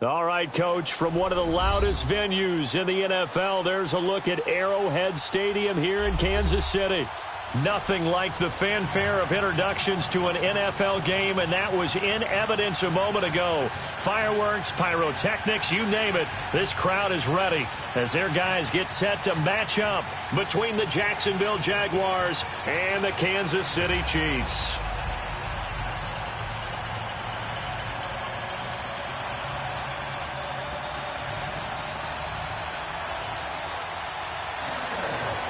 All right, Coach, from one of the loudest venues in the NFL, there's a look at Arrowhead Stadium here in Kansas City. Nothing like the fanfare of introductions to an NFL game, and that was in evidence a moment ago. Fireworks, pyrotechnics, you name it, this crowd is ready as their guys get set to match up between the Jacksonville Jaguars and the Kansas City Chiefs.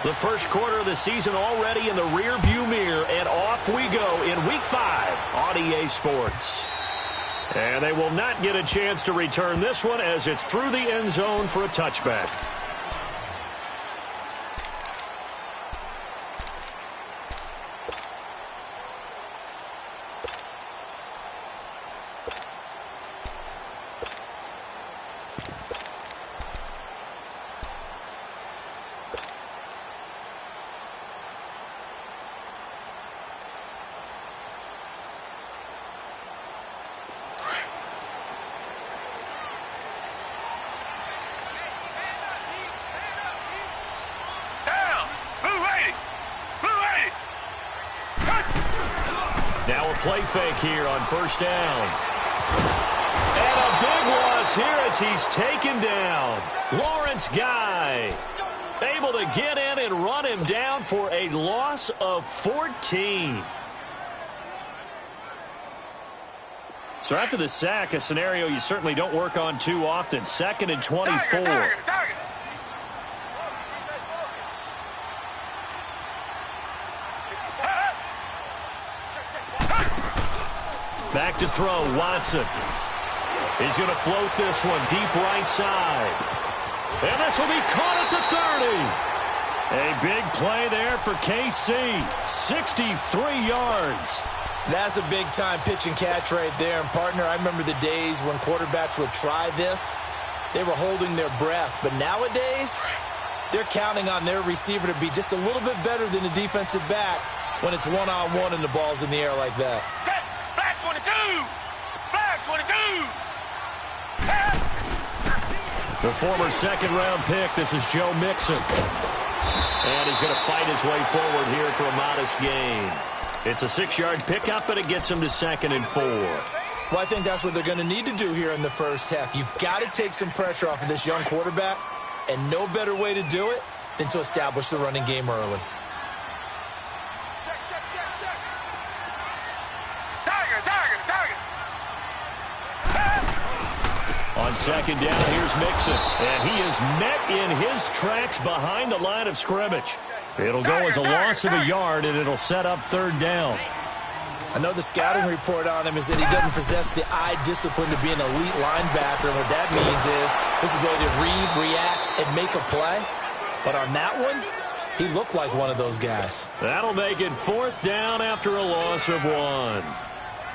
The first quarter of the season already in the rearview mirror, and off we go in Week 5 on EA Sports. And they will not get a chance to return this one as it's through the end zone for a touchback. Now a play fake here on first down. And a big loss here as he's taken down. Lawrence Guy able to get in and run him down for a loss of 14. So after the sack, a scenario you certainly don't work on too often. 2nd and 24. Back to throw, Watson. He's going to float this one deep right side. And this will be caught at the 30. A big play there for KC. 63 yards. That's a big-time pitch and catch right there. And, partner, I remember the days when quarterbacks would try this. They were holding their breath. But nowadays, they're counting on their receiver to be just a little bit better than the defensive back when it's one-on-one and the ball's in the air like that. Black 22! Black 22! The former second-round pick, this is Joe Mixon. And he's going to fight his way forward here for a modest gain. It's a 6-yard pickup, but it gets him to 2nd and 4. Well, I think that's what they're going to need to do here in the first half. You've got to take some pressure off of this young quarterback, and no better way to do it than to establish the running game early. Check. Tiger. On 2nd down, here's Mixon. And he is met in his tracks behind the line of scrimmage. It'll go as a loss of a yard, and it'll set up 3rd down. I know the scouting report on him is that he doesn't possess the eye discipline to be an elite linebacker. And what that means is his ability to read, react, and make a play. But on that one, he looked like one of those guys. That'll make it 4th down after a loss of 1.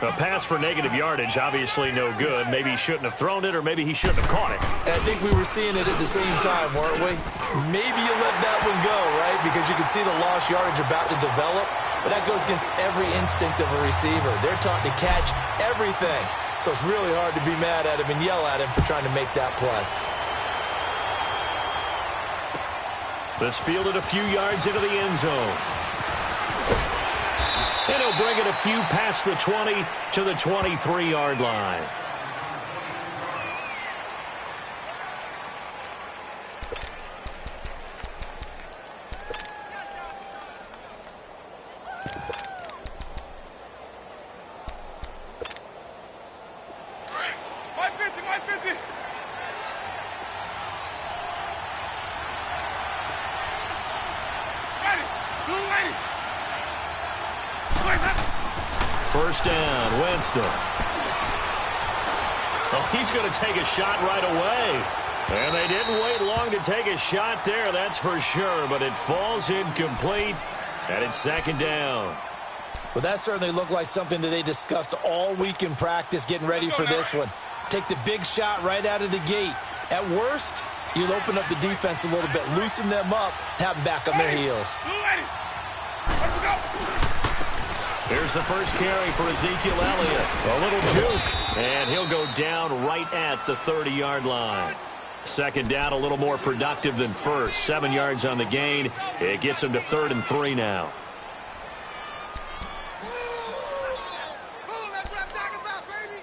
A pass for negative yardage, obviously no good. Maybe he shouldn't have thrown it, or maybe he shouldn't have caught it. And I think we were seeing it at the same time, weren't we? Maybe you let that one go, right? Because you can see the lost yardage about to develop. But that goes against every instinct of a receiver. They're taught to catch everything. So it's really hard to be mad at him and yell at him for trying to make that play. This fielded a few yards into the end zone. And he'll bring it a few past the 20 to the 23-yard line. First down, Winston. Oh, he's going to take a shot right away. And they didn't wait long to take a shot there, that's for sure. But it falls incomplete, and it's 2nd down. Well, that certainly looked like something that they discussed all week in practice getting ready for this one. Take the big shot right out of the gate. At worst, you'll open up the defense a little bit, loosen them up, have them back on their heels. Here Here's the first carry for Ezekiel Elliott. A little juke, and he'll go down right at the 30-yard line. Second down, a little more productive than first. 7 yards on the gain. It gets him to 3rd and 3 now. That's what I'm talking about, baby.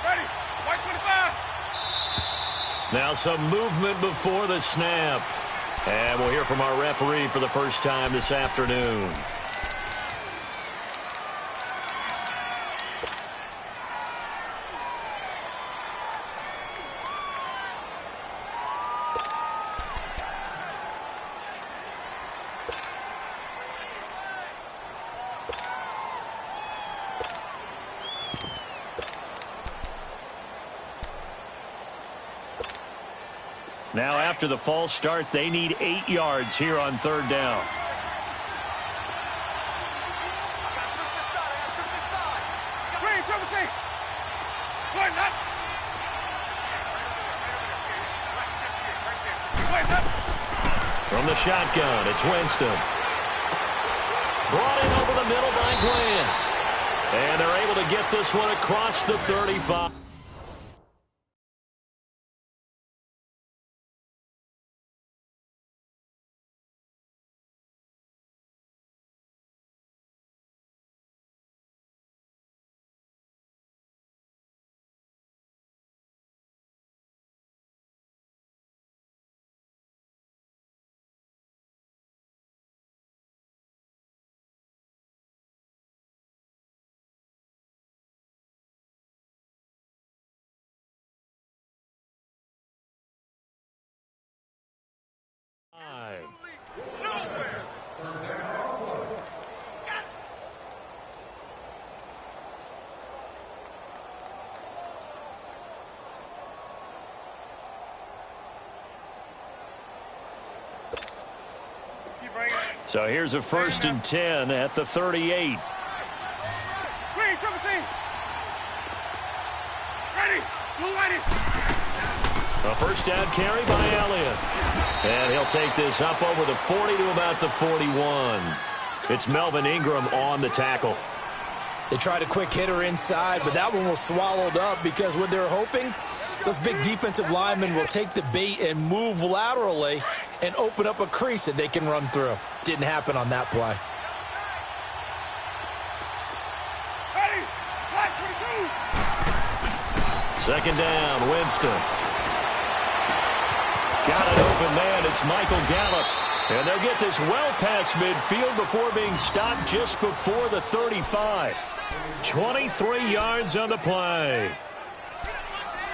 Ready. White 25. Now some movement before the snap. And we'll hear from our referee for the first time this afternoon. Now after the false start, they need 8 yards here on 3rd down. Green, triple C. Boys up. Boys up. From the shotgun, it's Winston. Brought in over the middle by Grant. And they're able to get this one across the 35. Nowhere. So here's a 1st and 10 at the 38. Green, triple C. Ready. Blue whitey. A first down carry by Elliott. And he'll take this up over the 40 to about the 41. It's Melvin Ingram on the tackle. They tried a quick hitter inside, but that one was swallowed up because what they're hoping, those big defensive linemen will take the bait and move laterally and open up a crease that they can run through. Didn't happen on that play. Ready. Black 22. Second down, Winston. Got an open man. It's Michael Gallup. And they'll get this well past midfield before being stopped just before the 35. 23 yards on the play.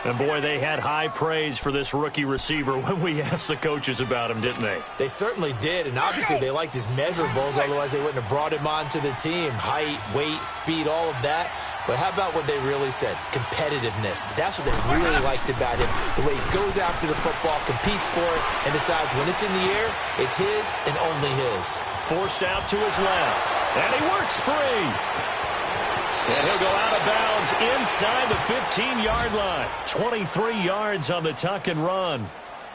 And, boy, they had high praise for this rookie receiver when we asked the coaches about him, didn't they? They certainly did, and obviously they liked his measurables, otherwise they wouldn't have brought him onto the team. Height, weight, speed, all of that. But how about what they really said? Competitiveness. That's what they really liked about him. The way he goes after the football, competes for it, and decides when it's in the air, it's his and only his. Forced out to his left. And he works free. And he'll go out of bounds inside the 15-yard line. 23 yards on the tuck and run.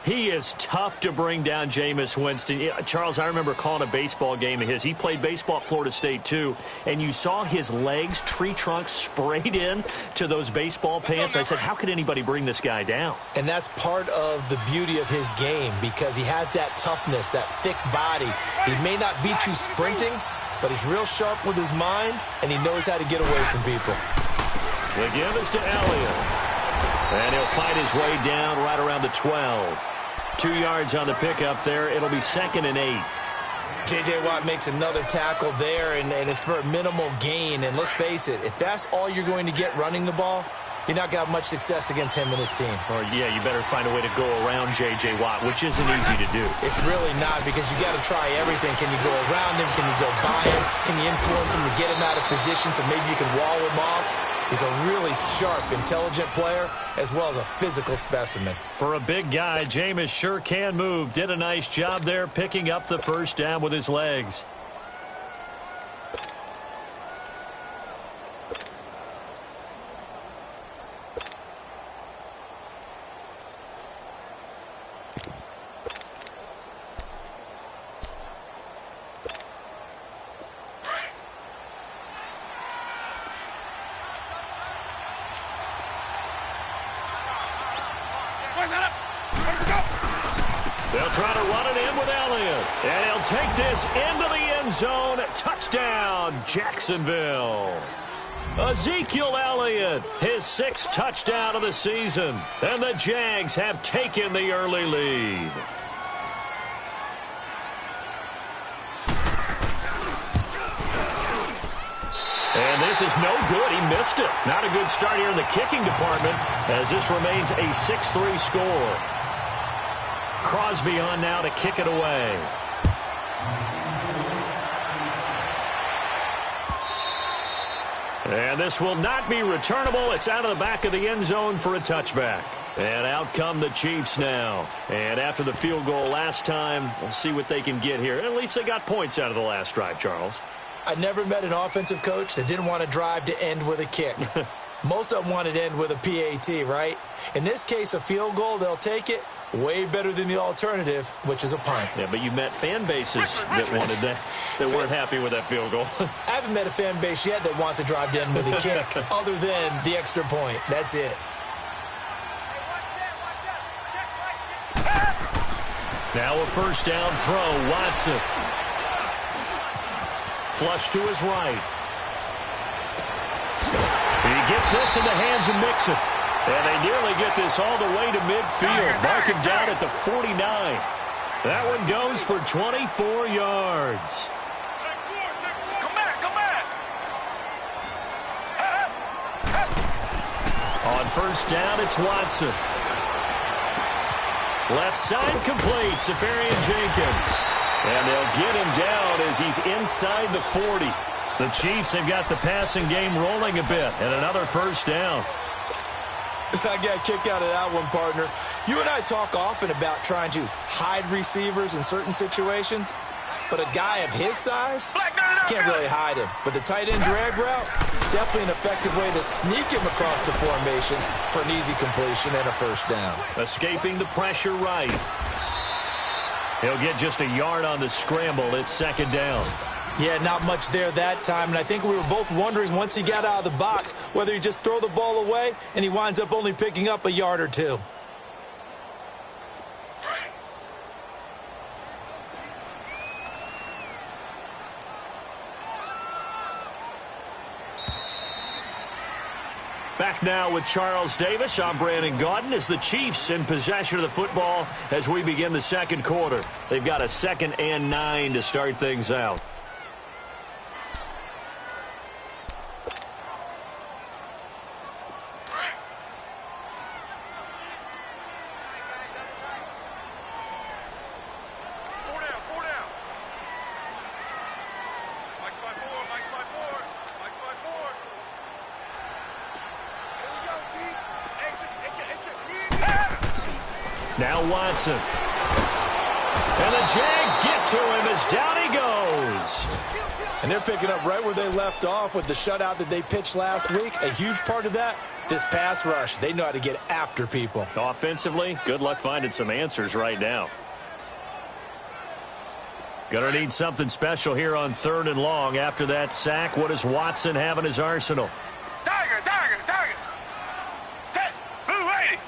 He is tough to bring down, Jameis Winston. Charles, I remember calling a baseball game of his. He played baseball at Florida State, too. And you saw his legs, tree trunks sprayed in to those baseball pants. I said, how could anybody bring this guy down? And that's part of the beauty of his game because he has that toughness, that thick body. He may not beat you sprinting, but he's real sharp with his mind, and he knows how to get away from people. The give is to Elliott. And he'll fight his way down right around the 12. 2 yards on the pickup there. It'll be 2nd and 8. J.J. Watt makes another tackle there, and it's for a minimal gain. And let's face it, if that's all you're going to get running the ball, you're not going to have much success against him and his team. Or, yeah, you better find a way to go around J.J. Watt, which isn't easy to do. It's really not because you got to try everything. Can you go around him? Can you go by him? Can you influence him to get him out of position so maybe you can wall him off? He's a really sharp, intelligent player, as well as a physical specimen. For a big guy, Jameis sure can move. Did a nice job there picking up the first down with his legs. try to run it in with Elliott. And he'll take this into the end zone. Touchdown, Jacksonville. Ezekiel Elliott, his 6th touchdown of the season. And the Jags have taken the early lead. And this is no good. He missed it. Not a good start here in the kicking department as this remains a 6-3 score. Crosby on now to kick it away. And this will not be returnable. It's out of the back of the end zone for a touchback. And out come the Chiefs now. And after the field goal last time, we'll see what they can get here. At least they got points out of the last drive, Charles. I never met an offensive coach that didn't want to drive to end with a kick. Most of them wanted to end with a PAT, right? In this case, a field goal, they'll take it. Way better than the alternative, which is a punt. Yeah, but you met fan bases that wanted that, that weren't happy with that field goal. I haven't met a fan base yet that wants to drive to end with a kick other than the extra point. That's it. Now a first down throw, Watson. Flush to his right. He gets this in the hands of Mixon. And they nearly get this all the way to midfield. Mark him down at the 49. That one goes for 24 yards. Come back. On first down, it's Watson. Left side complete, Safarian Jenkins. And they'll get him down as he's inside the 40. The Chiefs have got the passing game rolling a bit. And another first down. I got a kick out of that one, partner. You and I talk often about trying to hide receivers in certain situations, but a guy of his size can't really hide him. But the tight end drag route, definitely an effective way to sneak him across the formation for an easy completion and a first down. Escaping the pressure right. He'll get just a yard on the scramble. It's second down. Yeah, not much there that time, and I think we were both wondering once he got out of the box whether he just throw the ball away and he winds up only picking up a yard or two. Back now with Charles Davis. I'm Brandon Gaudin as the Chiefs in possession of the football as we begin the second quarter. They've got a 2nd and 9 to start things out. Now Watson. And the Jags get to him as down he goes. And they're picking up right where they left off with the shutout that they pitched last week. A huge part of that, this pass rush. They know how to get after people. Offensively, good luck finding some answers right now. Gonna need something special here on 3rd and long. After that sack, what does Watson have in his arsenal? Tiger. Blue 80.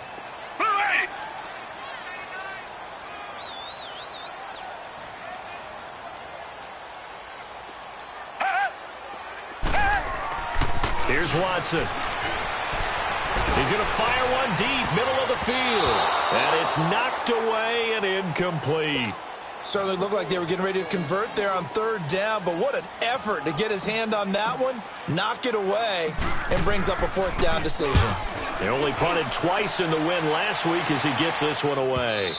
Here's Watson. He's going to fire one deep, middle of the field. And it's knocked away and incomplete. Certainly looked like they were getting ready to convert there on 3rd down, but what an effort to get his hand on that one, knock it away, and brings up a 4th down decision. They only punted twice in the win last week as he gets this one away.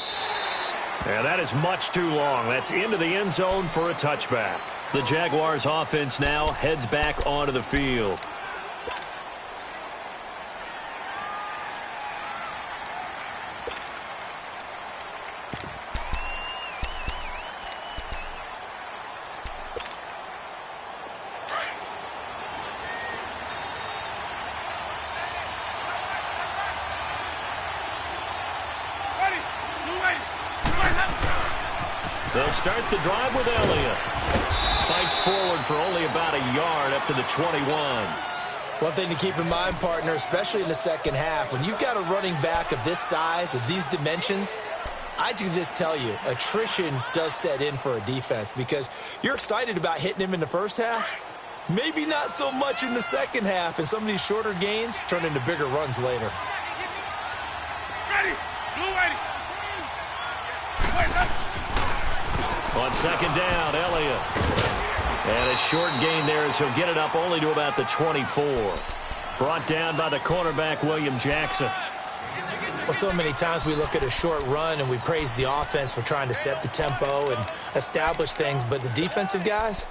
And that is much too long. That's into the end zone for a touchback. The Jaguars offense now heads back onto the field. They'll start the drive with Elliott. Fights forward for only about a yard up to the 21. One thing to keep in mind, partner, especially in the second half, when you've got a running back of this size, of these dimensions, I can just tell you, attrition does set in for a defense because you're excited about hitting him in the first half. Maybe not so much in the second half, and some of these shorter gains turn into bigger runs later. Ready. Blue ready. On second down, Elliott. And a short gain there as he'll get it up only to about the 24. Brought down by the cornerback, William Jackson. Well, so many times we look at a short run and we praise the offense for trying to set the tempo and establish things, but the defensive guys,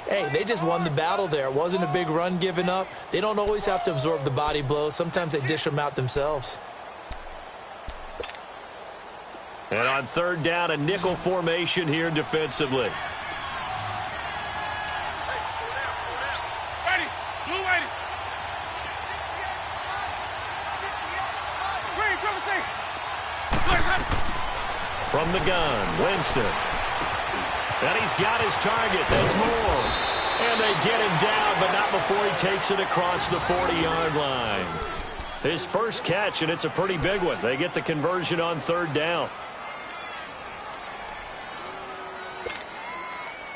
hey, they just won the battle there. It wasn't a big run given up. They don't always have to absorb the body blows. Sometimes they dish them out themselves. And on third down, a nickel formation here defensively. Ready. Blue ready. Green, trouble safe. From the gun, Winston. And he's got his target. That's Moore. And they get him down, but not before he takes it across the 40-yard line. His first catch, and it's a pretty big one. They get the conversion on third down.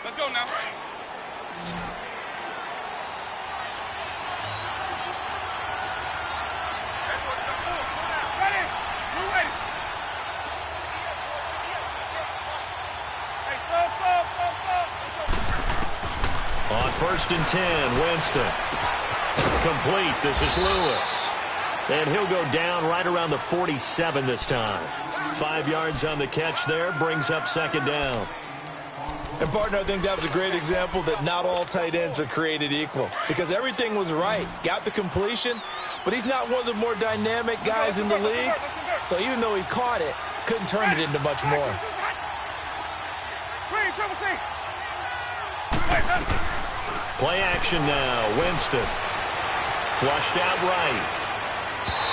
Let's go now. Ready. Blue ready. Hey, stop. On first and 10, Winston. Complete. This is Lewis. And he'll go down right around the 47 this time. 5 yards on the catch there, brings up second down. And, partner, I think that was a great example that not all tight ends are created equal because everything was right. Got the completion, but he's not one of the more dynamic guys in the league. So even though he caught it, couldn't turn it into much more. Green, trouble safe. Play action now. Winston. Flushed out right.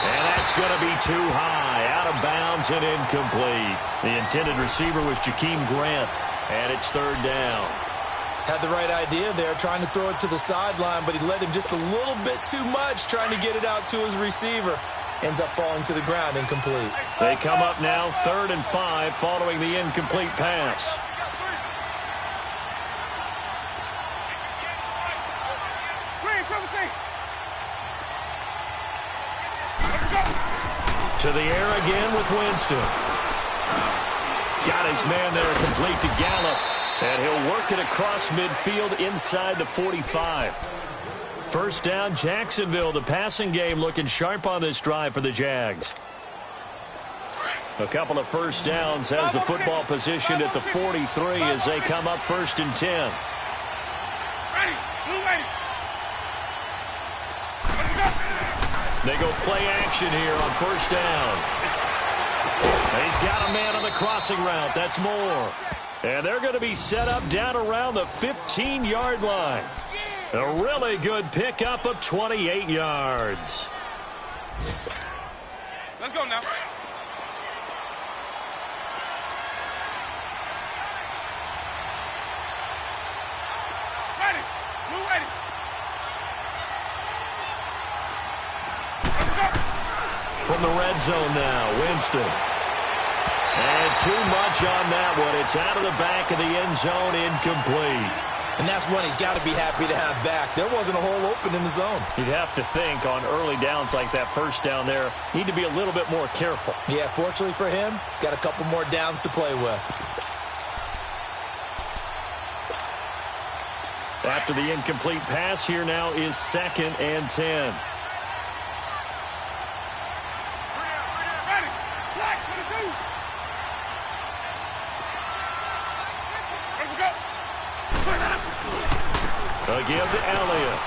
And that's going to be too high. Out of bounds and incomplete. The intended receiver was Jakeem Grant. And it's third down. Had the right idea there, trying to throw it to the sideline, but he led him just a little bit too much, trying to get it out to his receiver. Ends up falling to the ground, incomplete. They come up now, 3rd and 5, following the incomplete pass. Green, trouble safe. To the air again with Winston. Got his man there, complete to Gallup. And he'll work it across midfield inside the 45. First down, Jacksonville. The passing game looking sharp on this drive for the Jags. A couple of first downs has the football positioned at the 43 as they come up 1st and 10. Ready. Blue ready. They go play action here on first down. He's got a man on the crossing route. That's Moore. And they're going to be set up down around the 15-yard line. A really good pickup of 28 yards. Let's go now. Ready. Blue ready. From the red zone now, Winston. And too much on that one. It's out of the back of the end zone, incomplete. And that's one he's got to be happy to have back. There wasn't a hole open in the zone. You'd have to think on early downs like that first down there, need to be a little bit more careful. Yeah, fortunately for him, got a couple more downs to play with. After the incomplete pass, here now is 2nd and 10. Ready. Black, 22. Ready to go. They'll give to Elliott.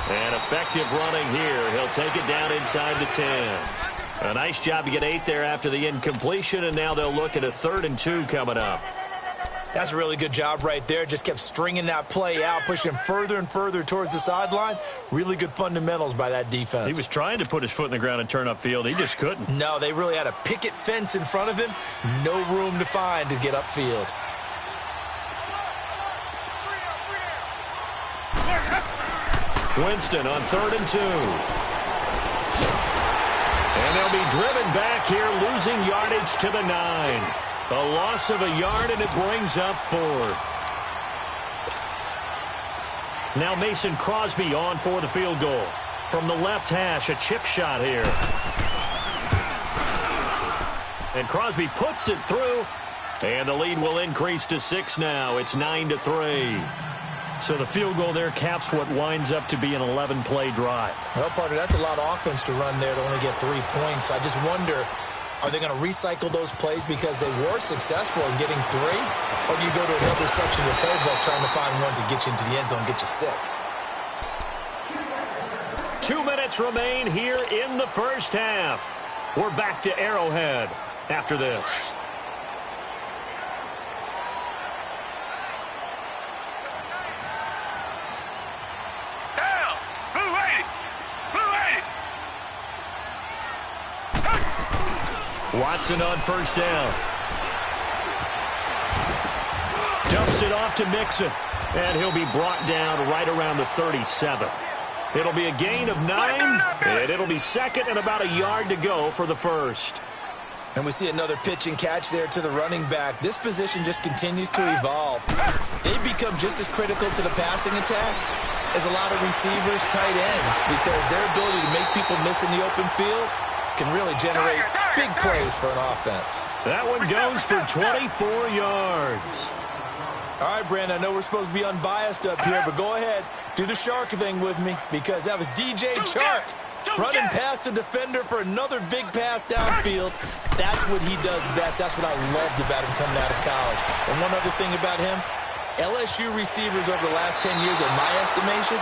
And effective running here. He'll take it down inside the 10. A nice job to get 8 there after the incompletion, and now they'll look at a 3rd and 2 coming up. That's a really good job right there. Just kept stringing that play out, pushing him further and further towards the sideline. Really good fundamentals by that defense. He was trying to put his foot in the ground and turn upfield. He just couldn't. No, they really had a picket fence in front of him. No room to find to get upfield. Winston on 3rd and 2. And they'll be driven back here, losing yardage to the 9. A loss of a yard, and it brings up 4th. Now Mason Crosby on for the field goal. From the left hash, a chip shot here. And Crosby puts it through. And the lead will increase to 6 now. It's 9-3. So the field goal there caps what winds up to be an 11-play drive. Well, partner, that's a lot of offense to run there to only get 3 points. I just wonder, are they going to recycle those plays because they were successful in getting 3? Or do you go to another section of the playbook trying to find ones that get you into the end zone and get you 6? 2 minutes remain here in the first half. We're back to Arrowhead after this. Watson on first down. Dumps it off to Mixon. And he'll be brought down right around the 37. It'll be a gain of 9. And it'll be second and about a yard to go for the first. And we see another pitch and catch there to the running back. This position just continues to evolve. They've become just as critical to the passing attack as a lot of receivers, tight ends, because their ability to make people miss in the open field can really generate big plays for an offense. That one goes for 24 yards. All right, Brandon, I know we're supposed to be unbiased up here, but go ahead. Do the Shark thing with me, because that was DJ Chark running past a defender for another big pass downfield. That's what he does best. That's what I loved about him coming out of college. And one other thing about him, LSU receivers over the last 10 years, in my estimation,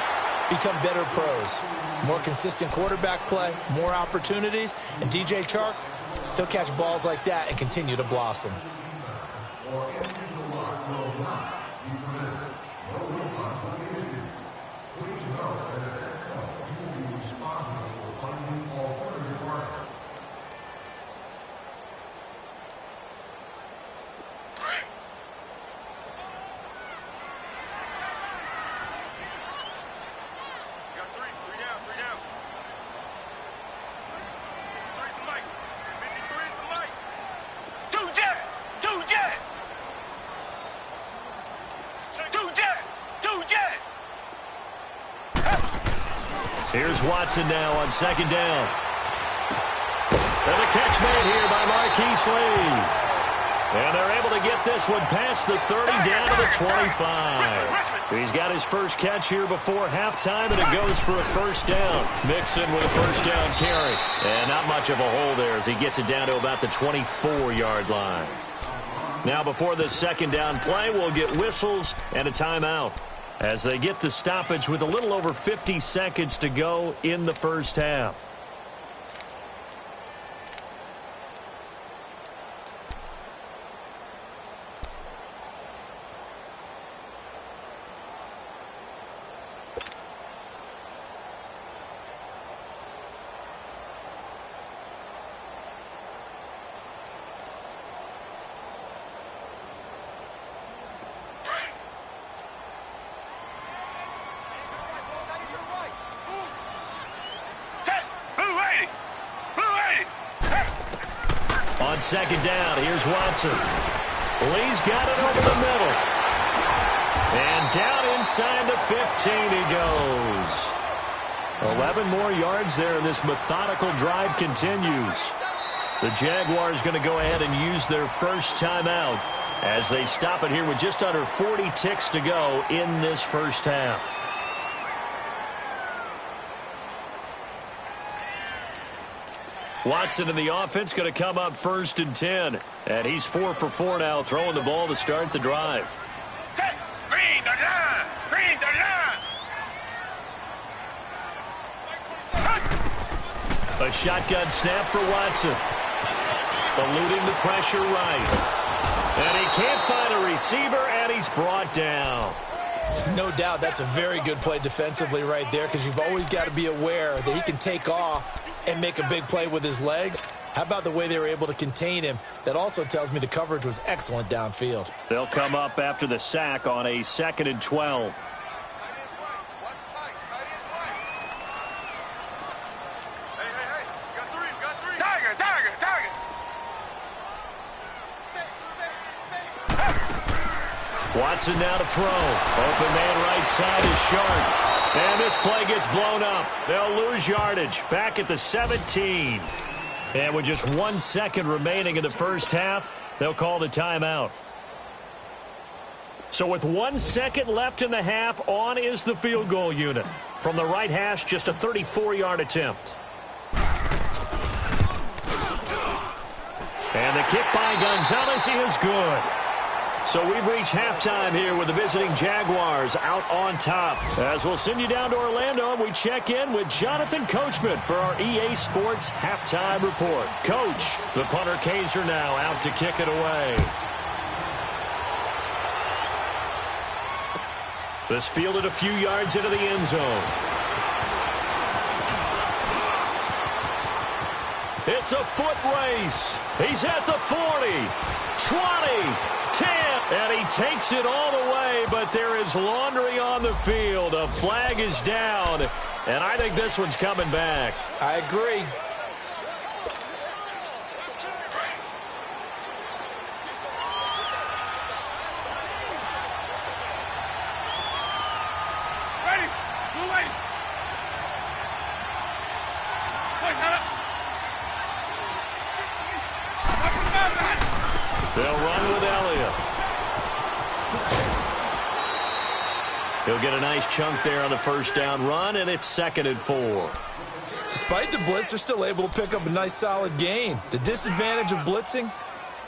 become better pros. More consistent quarterback play, more opportunities, and DJ Chark, he'll catch balls like that and continue to blossom. Here's Watson now on second down. And a catch made here by Marquise Lee. And they're able to get this one past the 30 down to the 25. He's got his first catch here before halftime, and it goes for a first down. Mixon with a first down carry. And not much of a hole there as he gets it down to about the 24-yard line. Now before this second down play, we'll get whistles and a timeout as they get the stoppage with a little over 50 seconds to go in the first half. On second down, here's Watson. Lee's got it over the middle. And down inside the 15 he goes. 11 more yards there, and this methodical drive continues. The Jaguars going to go ahead and use their first timeout as they stop it here with just under 40 ticks to go in this first half. Watson in the offense going to come up first and 10. And he's 4 for 4 now, throwing the ball to start the drive. Green the line! Green the line! A shotgun snap for Watson. Eluding the pressure right. And he can't find a receiver, and he's brought down. No doubt that's a very good play defensively right there, because you've always got to be aware that he can take off and make a big play with his legs. How about the way they were able to contain him? That also tells me the coverage was excellent downfield. They'll come up after the sack on a 2nd and 12. Hey, got three. Watson now to throw. Open man right side is Sharp. And this play gets blown up. They'll lose yardage. Back at the 17. And with just 1 second remaining in the first half, they'll call the timeout. So with 1 second left in the half, on is the field goal unit. From the right hash, just a 34-yard attempt. And the kick by Gonzalez is good. So we've reached halftime here with the visiting Jaguars out on top. As we'll send you down to Orlando, and we check in with Jonathan Coachman for our EA Sports Halftime Report. Coach, the punter Kaiser now out to kick it away. This fielded a few yards into the end zone. It's a foot race. He's at the 40, 20, 10, and he takes it all the way, but there is laundry on the field. A flag is down, and I think this one's coming back. I agree. Ready. Move away. They'll run with Elliott. He'll get a nice chunk there on the first down run, and it's 2nd and 4. Despite the blitz, they're still able to pick up a nice solid gain. The disadvantage of blitzing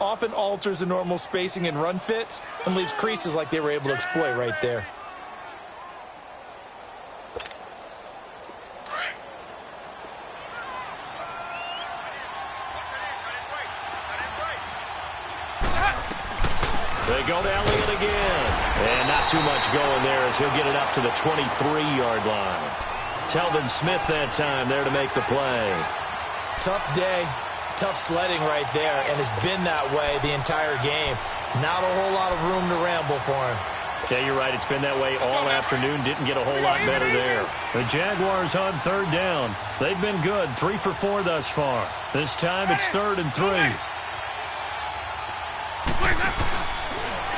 often alters the normal spacing and run fits and leaves creases like they were able to exploit right there. They go to Elliott again. And not too much going there as he'll get it up to the 23-yard line. Telvin Smith that time there to make the play. Tough day, tough sledding right there, and it's been that way the entire game. Not a whole lot of room to ramble for him. Yeah, you're right. It's been that way all afternoon. Didn't get a whole lot better there. The Jaguars on 3rd down. They've been good. 3 for 4 thus far. This time it's 3rd and 3.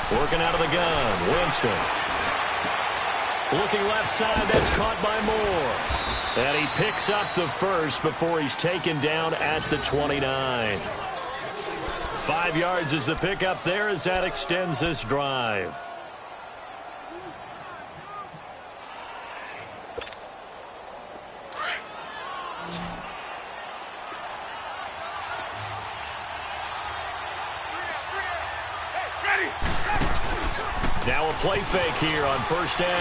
Working out of the gun, Winston. Looking left side, that's caught by Moore. And he picks up the first before he's taken down at the 29. 5 yards is the pickup there as that extends this drive. Now a play fake here on 1st down.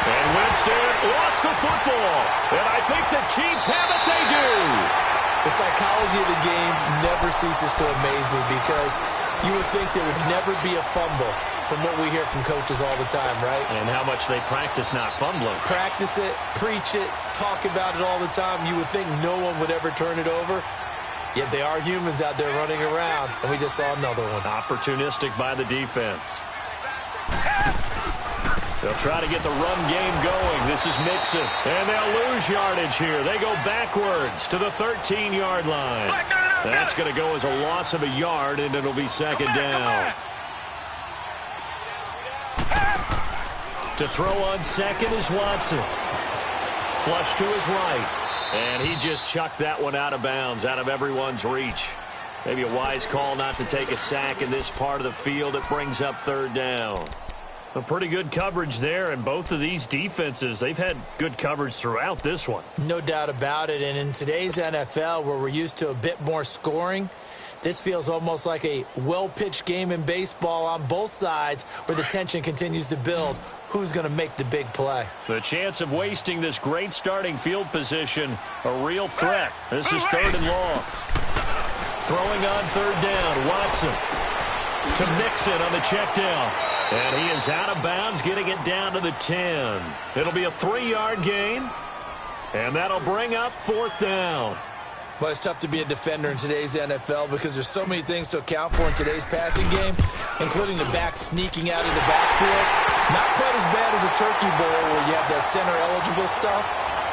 And Winston lost the football. And I think the Chiefs have it. They do. The psychology of the game never ceases to amaze me because you would think there would never be a fumble from what we hear from coaches all the time, right? And how much they practice not fumbling. Practice it, preach it, talk about it all the time. You would think no one would ever turn it over. Yet they are humans out there running around, and we just saw another one. Opportunistic by the defense. They'll try to get the run game going. This is Mixon. And they'll lose yardage here. They go backwards to the 13-yard line. That's going to go as a loss of a yard, and it'll be 2nd down. To throw on 2nd is Watson. Flush to his right. And he just chucked that one out of bounds, out of everyone's reach. Maybe a wise call not to take a sack in this part of the field. It brings up 3rd down. A pretty good coverage there, and both of these defenses, they've had good coverage throughout this one. No doubt about it, and in today's NFL, where we're used to a bit more scoring, this feels almost like a well-pitched game in baseball on both sides where the tension continues to build. Who's going to make the big play? The chance of wasting this great starting field position, a real threat. This is 3rd and long. Throwing on 3rd down, Watson to Mixon on the check down. And he is out of bounds, getting it down to the 10. It'll be a 3-yard gain, and that'll bring up 4th down. Well, it's tough to be a defender in today's NFL because there's so many things to account for in today's passing game, including the back sneaking out of the backfield. Not quite as bad as a turkey bowl where you have the center-eligible stuff,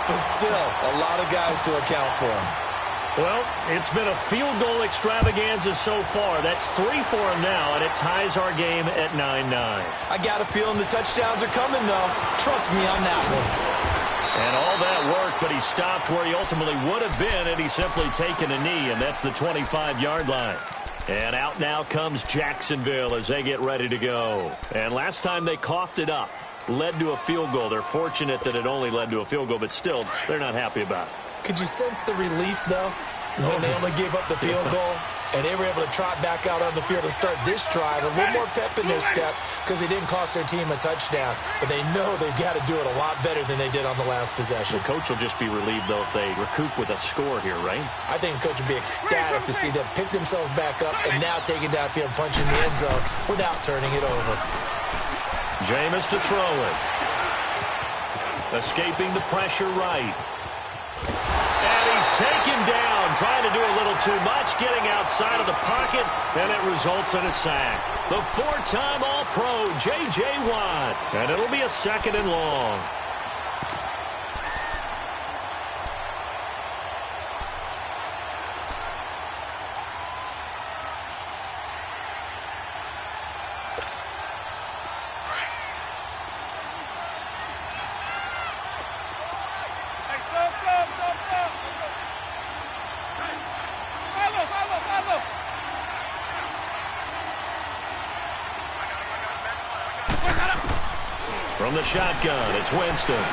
but still a lot of guys to account for. Well, it's been a field goal extravaganza so far. That's 3 for him now, and it ties our game at 9-9. I got a feeling the touchdowns are coming, though. Trust me on that one. And all that work, but he stopped where he ultimately would have been had he simply taken a knee, and that's the 25-yard line. And out now comes Jacksonville as they get ready to go. And last time they coughed it up, led to a field goal. They're fortunate that it only led to a field goal, but still, they're not happy about it. Could you sense the relief, though, when they only gave up the field goal? And they were able to trot back out on the field and start this drive. A little more pep in their step because they didn't cost their team a touchdown. But they know they've got to do it a lot better than they did on the last possession. The coach will just be relieved, though, if they recoup with a score here, right? I think the coach will be ecstatic to see them pick themselves back up and now take it downfield, punch in the end zone without turning it over. Jameis to throw it. Escaping the pressure right. And he's taken down, trying to do a little too much, getting outside of the pocket, and it results in a sack. The 4-time All-Pro, J.J. Watt. And it'll be a 2nd and long. From the shotgun, it's Winston.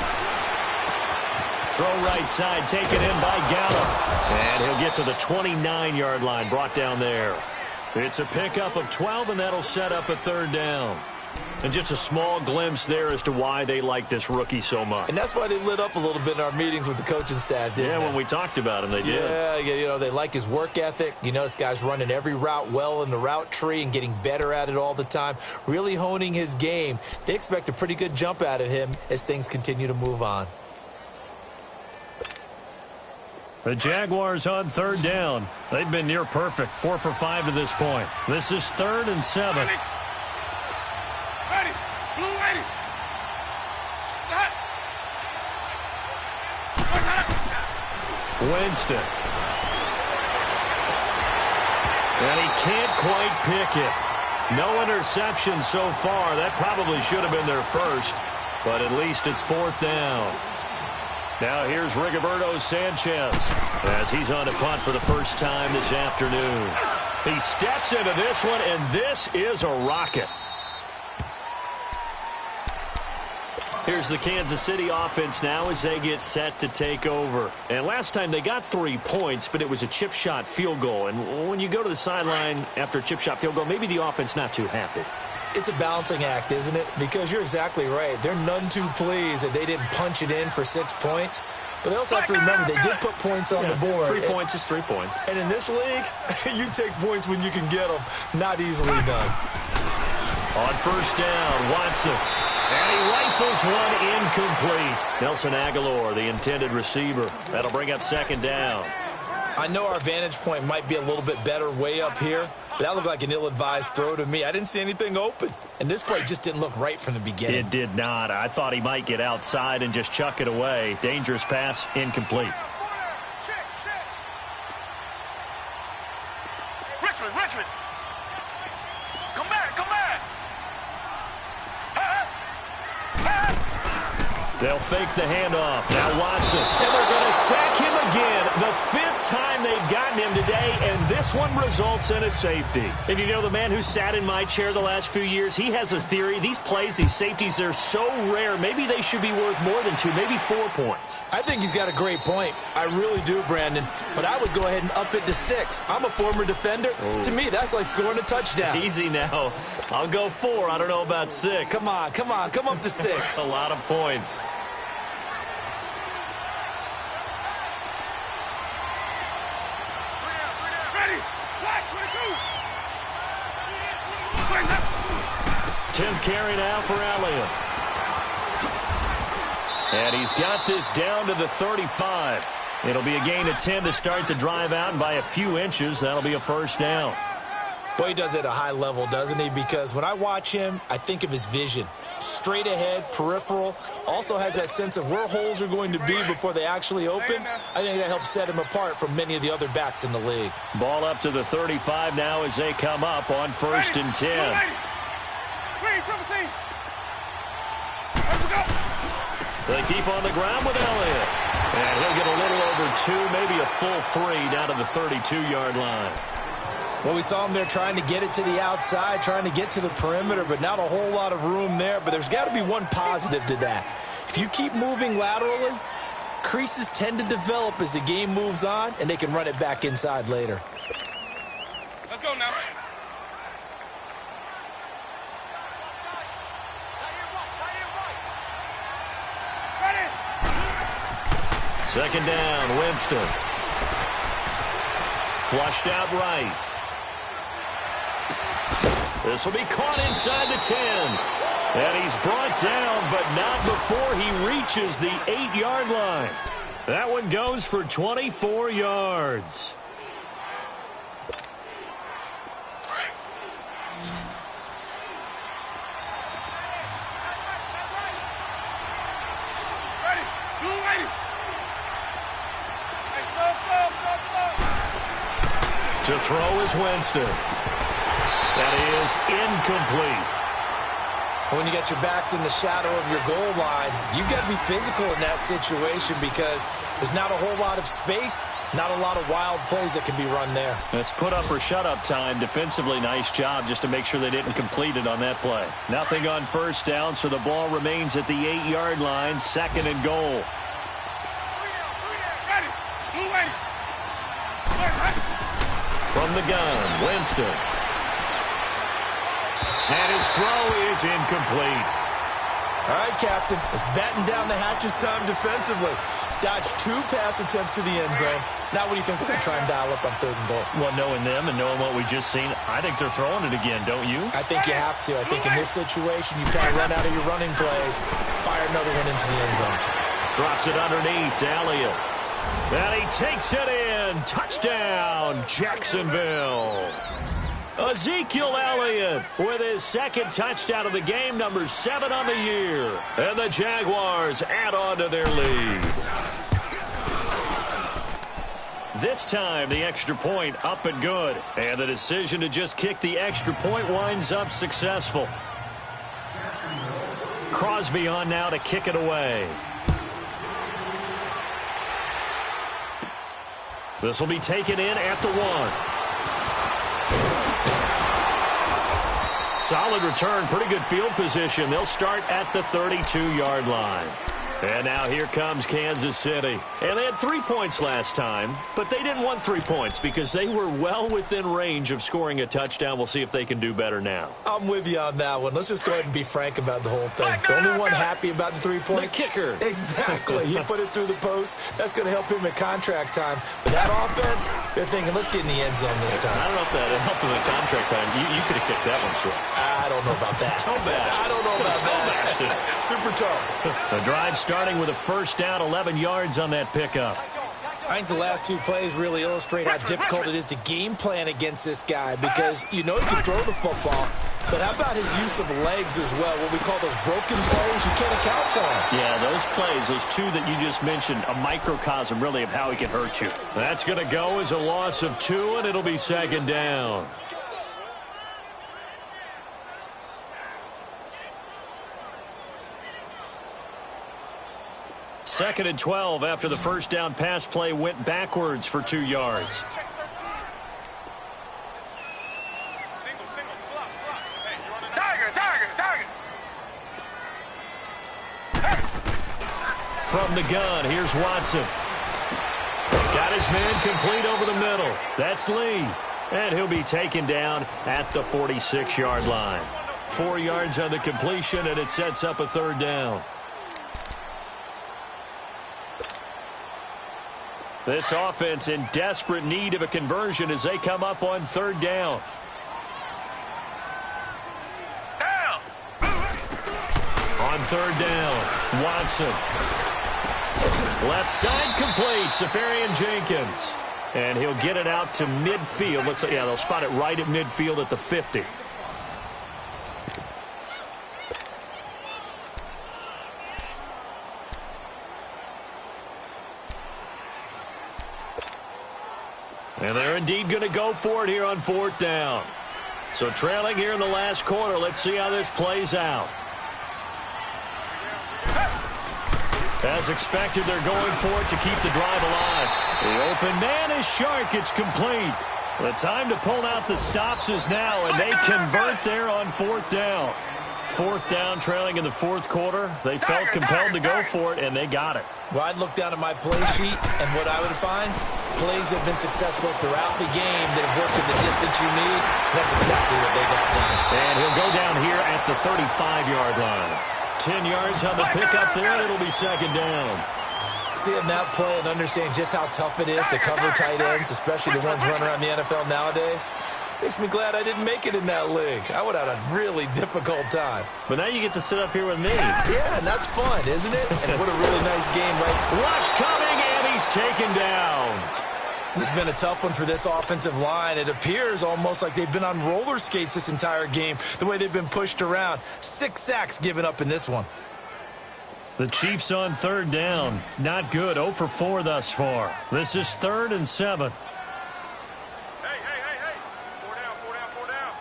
Throw right side, taken in by Gallup. And he'll get to the 29-yard line, brought down there. It's a pickup of 12, and that'll set up a 3rd down. And just a small glimpse there as to why they like this rookie so much. And that's why they lit up a little bit in our meetings with the coaching staff, didn't they? When we talked about him, they did. Yeah, you know, they like his work ethic. You know, this guy's running every route well in the route tree and getting better at it all the time, really honing his game. They expect a pretty good jump out of him as things continue to move on. The Jaguars on 3rd down. They've been near perfect, 4 for 5 to this point. This is 3rd and 7. Ready. Blue ready. Set. Winston. And he can't quite pick it. No interceptions so far. That probably should have been their first, but at least it's 4th down. Now here's Rigoberto Sanchez as he's on to punt for the first time this afternoon. He steps into this one, and this is a rocket. Here's the Kansas City offense now as they get set to take over. And last time they got 3 points, but it was a chip shot field goal. And when you go to the sideline after a chip shot field goal, maybe the offense not too happy. It's a balancing act, isn't it? Because you're exactly right. They're none too pleased that they didn't punch it in for 6 points. But they also have to remember they did put points on the board. 3 points is 3 points. And in this league, you take points when you can get them. Not easily done. On 1st down, Watson. And he rifles one incomplete. Nelson Aguilar, the intended receiver. That'll bring up 2nd down. I know our vantage point might be a little bit better way up here, but that looked like an ill-advised throw to me. I didn't see anything open. And this play just didn't look right from the beginning. It did not. I thought he might get outside and just chuck it away. Dangerous pass, incomplete. Richmond. Come back. They'll fake the handoff. Now Watson. And they're going to sack him again. The 5th time they've gotten him today, and this one results in a safety. And you know, the man who sat in my chair the last few years, he has a theory. These plays, these safeties, they're so rare. Maybe they should be worth more than 2, maybe 4 points. I think he's got a great point. I really do, Brandon. But I would go ahead and up it to 6. I'm a former defender. Ooh. To me, that's like scoring a touchdown. Easy now. I'll go 4. I don't know about 6. Come on. Come up to 6. A lot of points. Ready. Black 22. 10th carry now for Elliott. And he's got this down to the 35. It'll be a gain of 10 to start the drive out, and by a few inches, that'll be a 1st down. Boy, he does it at a high level, doesn't he? Because when I watch him, I think of his vision. Straight ahead, peripheral, also has that sense of where holes are going to be before they actually open. I think that helps set him apart from many of the other backs in the league. Ball up to the 35 now as they come up on 1st and 10. They keep on the ground with Elliott. And he'll get a little over 2, maybe a full 3 down to the 32-yard line. Well, we saw him there trying to get it to the outside, trying to get to the perimeter, but not a whole lot of room there. But there's got to be one positive to that. If you keep moving laterally, creases tend to develop as the game moves on, and they can run it back inside later. Let's go now. Second down, Winston. Flushed out right. This will be caught inside the 10. And he's brought down, but not before he reaches the 8-yard line. That one goes for 24 yards. Ready. Blue ready. To throw is Winston. That is incomplete. When you got your backs in the shadow of your goal line, you've got to be physical in that situation because there's not a whole lot of space, not a lot of wild plays that can be run there. It's put up or shut up time. Defensively, nice job just to make sure they didn't complete it on that play. Nothing on first down, so the ball remains at the 8-yard line, 2nd and goal. Ready. Blue ready. From the gun, Winston. And his throw is incomplete. All right, Captain. It's batten down the hatches time defensively. Dodged 2 pass attempts to the end zone. Now what do you think they're going to try and dial up on 3rd and goal? Well, knowing them and knowing what we just seen, I think they're throwing it again, don't you? I think you have to. I think in this situation, you kind of run out of your running plays, fire another one into the end zone. Drops it underneath to Elliott. And he takes it in. Touchdown, Jacksonville. Ezekiel Elliott with his 2nd touchdown of the game, number 7 on the year. And the Jaguars add on to their lead. This time, the extra point up and good. And the decision to just kick the extra point winds up successful. Crosby on now to kick it away. This will be taken in at the 1. Solid return, pretty good field position. They'll start at the 32-yard line. And now here comes Kansas City. And they had 3 points last time, but they didn't want 3 points because they were well within range of scoring a touchdown. We'll see if they can do better now. I'm with you on that one. Let's just go ahead and be frank about the whole thing. The only one happy about the 3-point? The kicker. Exactly. He put it through the post. That's going to help him at contract time. But that offense, they're thinking, let's get in the end zone this time. I don't know if that helped with the contract time. You could have kicked that one short. I don't know about that. I don't know about that. Super tough. The drive starting with a first down, 11 yards on that pickup. I think the last 2 plays really illustrate how difficult it is to game plan against this guy because you know he can throw the football, but how about his use of legs as well? What we call those broken plays, you can't account for them. Yeah, those plays, those 2 that you just mentioned, a microcosm really of how he can hurt you. That's going to go as a loss of 2, and it'll be 2nd down. Second and 12 after the first down pass play went backwards for 2 yards. Single, slop. Hey, you on the target. From the gun, here's Watson. Got his man complete over the middle. That's Lee. And he'll be taken down at the 46-yard line. 4 yards on the completion, and it sets up a 3rd down. This offense in desperate need of a conversion as they come up on 3rd down. On 3rd down, Watson. Left side complete, Safarian Jenkins. And he'll get it out to midfield. Let's say, yeah, they'll spot it right at midfield at the 50. And they're indeed going to go for it here on 4th down. So trailing here in the last quarter. Let's see how this plays out. As expected, they're going for it to keep the drive alive. The open man is Shark. It's complete. The time to pull out the stops is now, and they convert there on 4th down. 4th down, trailing in the 4th quarter. They felt compelled to go for it, and they got it. Well, I'd look down at my play sheet, and what I would find, plays have been successful throughout the game that have worked in the distance you need. That's exactly what they got done. And he'll go down here at the 35-yard line. 10 yards on the pickup there, and it'll be 2nd down. Seeing that play and understanding just how tough it is to cover tight ends, especially the ones running around the NFL nowadays, makes me glad I didn't make it in that league. I would have had a really difficult time. But now you get to sit up here with me. Yeah, and that's fun, isn't it? And what a really nice game, right? Rush coming, and he's taken down. This has been a tough one for this offensive line. It appears almost like they've been on roller skates this entire game, the way they've been pushed around. 6 sacks given up in this one. The Chiefs on 3rd down. Not good. 0 for 4 thus far. This is 3rd and 7. Hey. 4 down.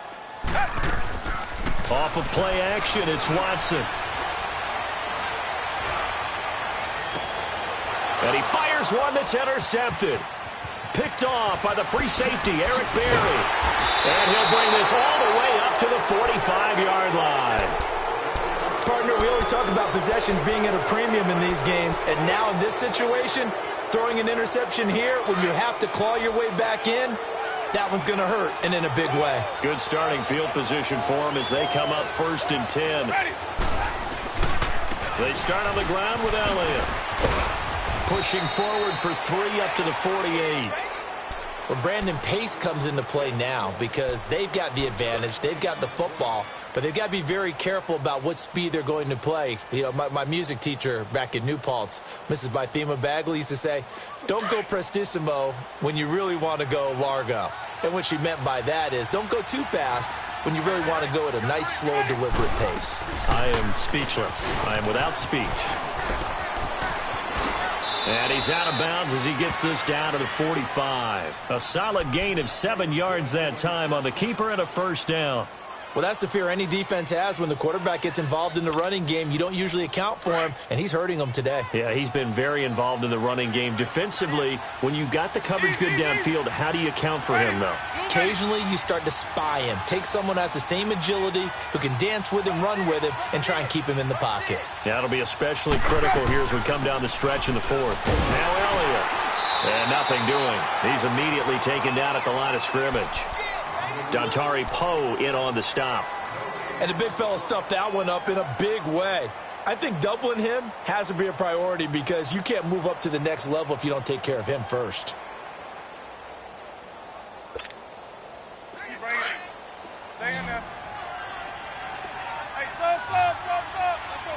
Off of play action, it's Watson. And he fires one that's intercepted. Picked off by the free safety, Eric Berry. And he'll bring this all the way up to the 45-yard line. Partner, we always talk about possessions being at a premium in these games, and now in this situation, throwing an interception here when you have to claw your way back in, that one's going to hurt, and in a big way. Good starting field position for them as they come up 1st and 10. They start on the ground with Elliott. Pushing forward for 3 up to the 48. Well, Brandon, pace comes into play now because they've got the advantage. They've got the football, but they've got to be very careful about what speed they're going to play. You know, my music teacher back in New Paltz, Mrs. Bythema Bagley, used to say, don't go prestissimo when you really want to go largo. And what she meant by that is don't go too fast when you really want to go at a nice, slow, deliberate pace. I am speechless. I am without speech. And he's out of bounds as he gets this down to the 45. A solid gain of 7 yards that time on the keeper and a 1st down. Well, that's the fear any defense has when the quarterback gets involved in the running game. You don't usually account for him, and he's hurting them today. Yeah, he's been very involved in the running game. Defensively, when you got the coverage good downfield, how do you account for him, though? Occasionally, you start to spy him. Take someone who has the same agility, who can dance with him, run with him, and try and keep him in the pocket. Yeah, it'll be especially critical here as we come down the stretch in the 4th. Now Elliott. And nothing doing. He's immediately taken down at the line of scrimmage. Dontari Poe in on the stop. And the big fella stuffed that one up in a big way. I think doubling him has to be a priority because you can't move up to the next level if you don't take care of him first. Keep bringing it. Stay in there. Hey, sub. Let's go.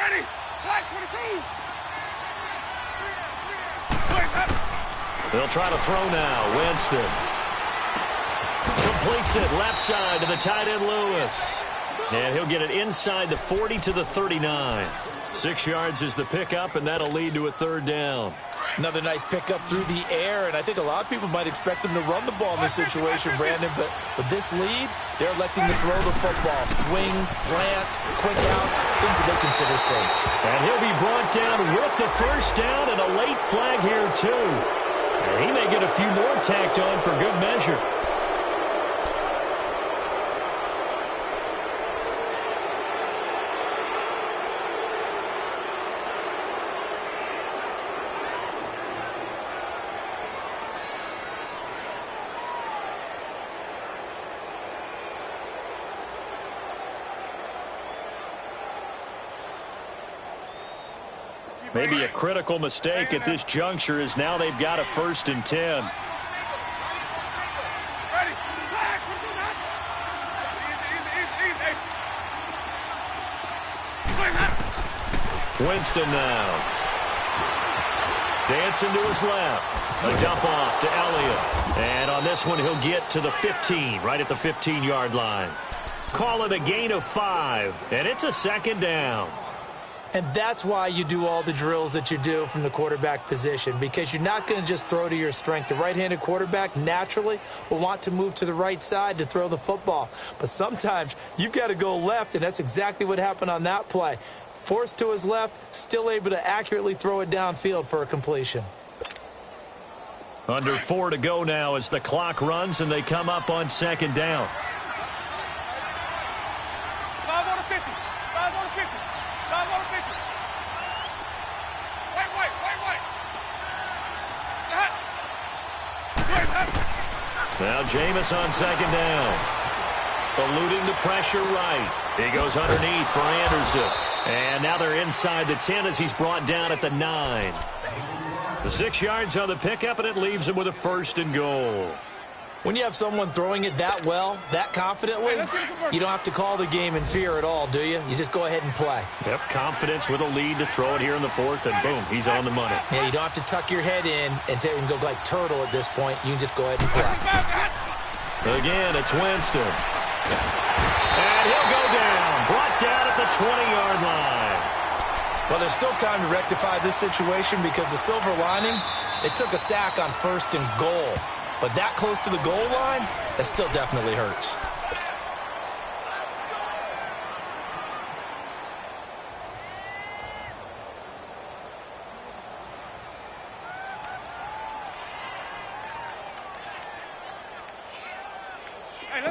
Ready. Black 22. They'll try to throw now. Winston completes it left side to the tight end Lewis. And he'll get it inside the 40 to the 39. 6 yards is the pickup, and that'll lead to a 3rd down. Another nice pickup through the air, and I think a lot of people might expect him to run the ball in this situation, Brandon, but with this lead, they're electing to throw the football. Swings, slants, quick outs, things that they consider safe. And he'll be brought down with the 1st down and a late flag here, too. And he may get a few more tacked on for good measure. Maybe a critical mistake at this juncture is now they've got a 1st and 10. Winston now. Dancing to his left. A dump off to Elliott. And on this one, he'll get to the 15, right at the 15-yard line. Call it a gain of 5, and it's a second down. And that's why you do all the drills that you do from the quarterback position, because you're not going to just throw to your strength. The right-handed quarterback naturally will want to move to the right side to throw the football. But sometimes you've got to go left, and that's exactly what happened on that play. Forced to his left, still able to accurately throw it downfield for a completion. Under 4 to go now as the clock runs, and they come up on second down. 5 on the 50. 5 on the 50. 5 on the 50. Wait. Now Jameis on second down. Eluding the pressure right. He goes underneath for Anderson. And now they're inside the 10 as he's brought down at the 9. The 6 yards on the pickup, and it leaves him with a 1st and goal. When you have someone throwing it that well, that confidently, you don't have to call the game in fear at all, do you? You just go ahead and play. Yep, confidence with a lead to throw it here in the 4th, and boom, he's on the money. Yeah, you don't have to tuck your head in and go like turtle at this point. You can just go ahead and play. Again, it's Winston. And he'll go down, brought down at the 20-yard line. Well, there's still time to rectify this situation because the silver lining, it took a sack on 1st and goal. But that close to the goal line, that still definitely hurts.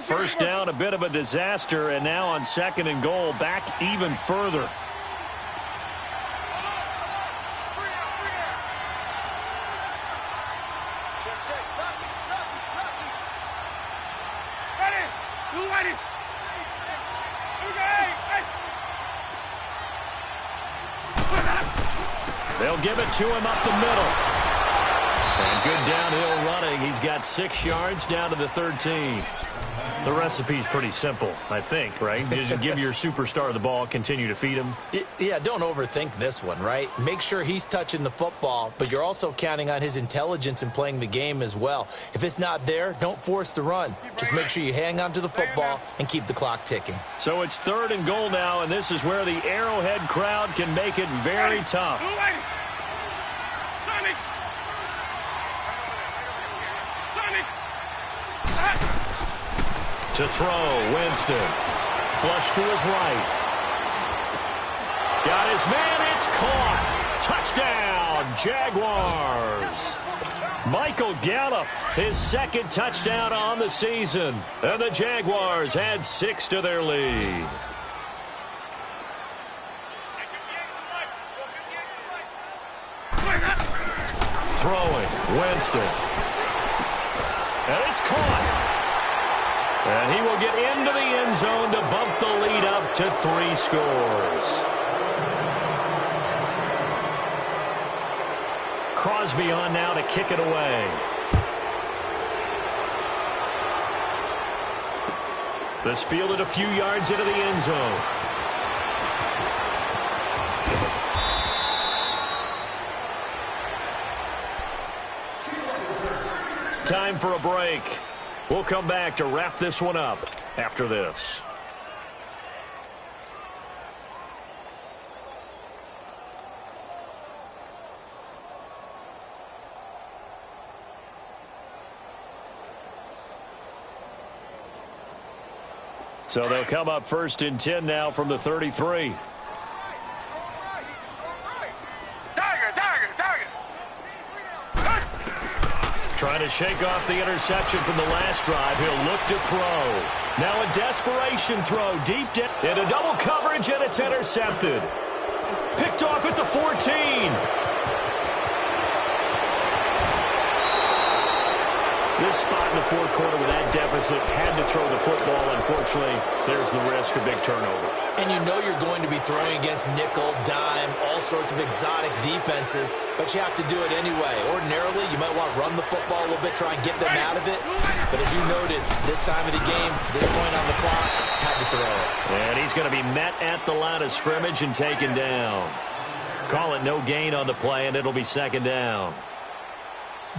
First down, a bit of a disaster, and now on 2nd and goal, back even further. They'll give it to him up the middle. And good downhill running. He's got 6 yards down to the 13. The recipe's pretty simple, I think, right? Just give your superstar the ball, continue to feed him. Yeah, don't overthink this one, right? Make sure he's touching the football, but you're also counting on his intelligence in playing the game as well. If it's not there, don't force the run. Just make sure you hang on to the football and keep the clock ticking. So it's 3rd and goal now, and this is where the Arrowhead crowd can make it very tough. To throw, Winston. Flush to his right. Got his man, it's caught. Touchdown, Jaguars. Michael Gallup, his 2nd touchdown on the season. And the Jaguars add 6 to their lead. Throwing, Winston. And it's caught. And he will get into the end zone to bump the lead up to 3 scores. Crosby on now to kick it away. This fielded a few yards into the end zone. Time for a break. We'll come back to wrap this one up after this. So they'll come up 1st and 10 now from the 33. Trying to shake off the interception from the last drive. He'll look to throw. Now a desperation throw deep down into double coverage, and it's intercepted. Picked off at the 14. This spot in the 4th quarter with that deficit, had to throw the football. Unfortunately, there's the risk of big turnover. And you know you're going to be throwing against nickel, dime, all sorts of exotic defenses, but you have to do it anyway. Ordinarily, you might want to run the football a little bit, try and get them out of it. But as you noted, this time of the game, this point on the clock, had to throw it. And he's going to be met at the line of scrimmage and taken down. Call it no gain on the play, and it'll be second down.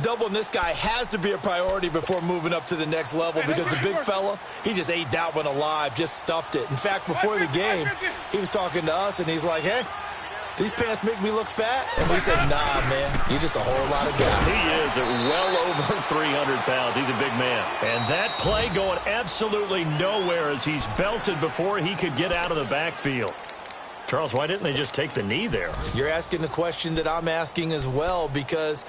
Doubling this guy has to be a priority before moving up to the next level because the big fella, he just ate that one alive, just stuffed it. In fact, before the game, he was talking to us, and he's like, hey, these pants make me look fat? And we said, nah, man, you're just a whole lot of guy. He is at well over 300 pounds. He's a big man. And that play going absolutely nowhere as he's belted before he could get out of the backfield. Charles, why didn't they just take the knee there? You're asking the question that I'm asking as well, because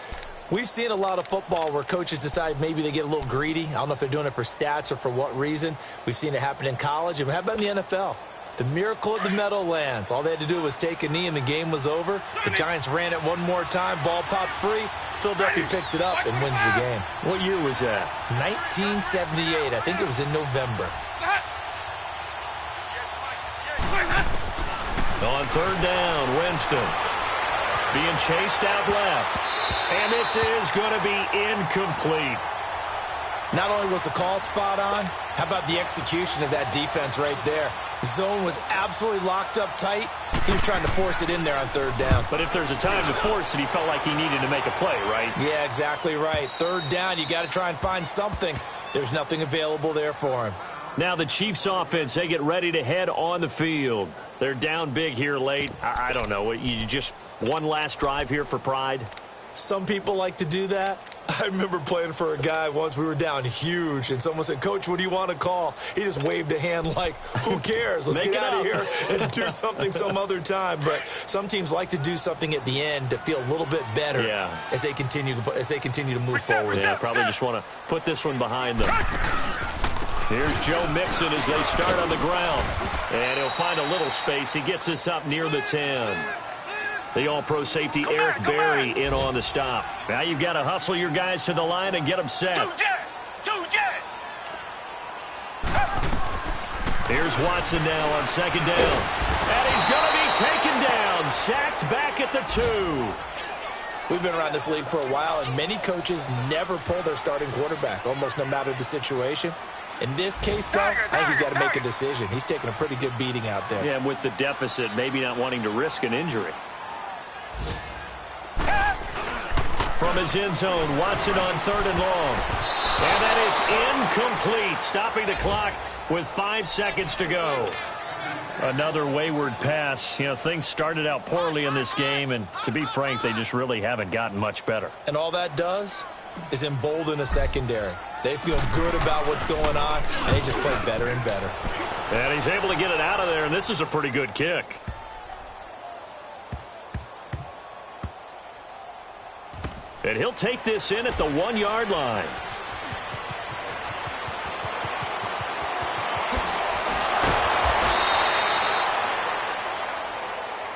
we've seen a lot of football where coaches decide maybe they get a little greedy. I don't know if they're doing it for stats or for what reason. We've seen it happen in college. And how about in the NFL? The miracle of the Meadowlands. All they had to do was take a knee and the game was over. The Giants ran it one more time. Ball popped free. Philadelphia picks it up and wins the game. What year was that? 1978. I think it was in November. On third down, Winston being chased out left. And this is going to be incomplete. Not only was the call spot on, how about the execution of that defense right there? Zone was absolutely locked up tight. He was trying to force it in there on third down. But if there's a time to force it, he felt like he needed to make a play, right? Yeah, exactly right. Third down, you got to try and find something. There's nothing available there for him. Now the Chiefs offense, they get ready to head on the field. They're down big here late. I don't know. You just one last drive here for pride? Some people like to do that. I remember playing for a guy once. We were down huge, and someone said, Coach, what do you want to call? He just waved a hand like, who cares? Let's get out of here and do something some other time. But some teams like to do something at the end to feel a little bit better as they continue to move forward. Yeah, probably just want to put this one behind them. Here's Joe Mixon as they start on the ground. And he'll find a little space. He gets us up near the 10. The all-pro safety Eric Berry in on the stop. Now you've got to hustle your guys to the line and get them set. Here's Watson now on second down. And he's going to be taken down. Sacked back at the 2. We've been around this league for a while, and many coaches never pull their starting quarterback, almost no matter the situation. In this case, though, I think he's got to make a decision. He's taking a pretty good beating out there. Yeah, with the deficit, maybe not wanting to risk an injury. From his end zone, Watson on third and long. And that is incomplete, stopping the clock with 5 seconds to go. Another wayward pass. You know, things started out poorly in this game, and to be frank, they just really haven't gotten much better. And all that does is embolden a secondary. They feel good about what's going on, and they just play better and better. And he's able to get it out of there, and this is a pretty good kick. And he'll take this in at the 1-yard line.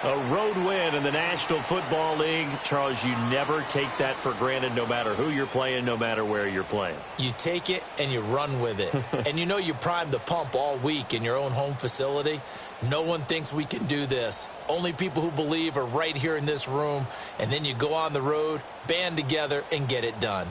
A road win in the National Football League. Charles, you never take that for granted no matter who you're playing, no matter where you're playing. You take it and you run with it. And you know you primed the pump all week in your own home facility. No one thinks we can do this. Only people who believe are right here in this room. And then you go on the road, band together, and get it done.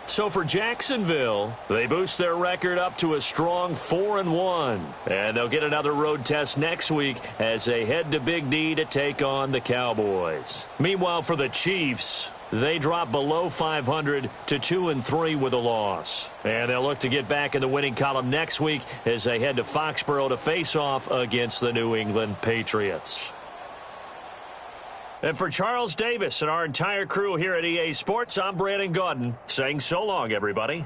So for Jacksonville, they boost their record up to a strong 4-1. And they'll get another road test next week as they head to Big D to take on the Cowboys. Meanwhile, for the Chiefs, they drop below 500 to 2-3 with a loss. And they'll look to get back in the winning column next week as they head to Foxborough to face off against the New England Patriots. And for Charles Davis and our entire crew here at EA Sports, I'm Brandon Gaudin saying so long, everybody.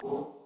You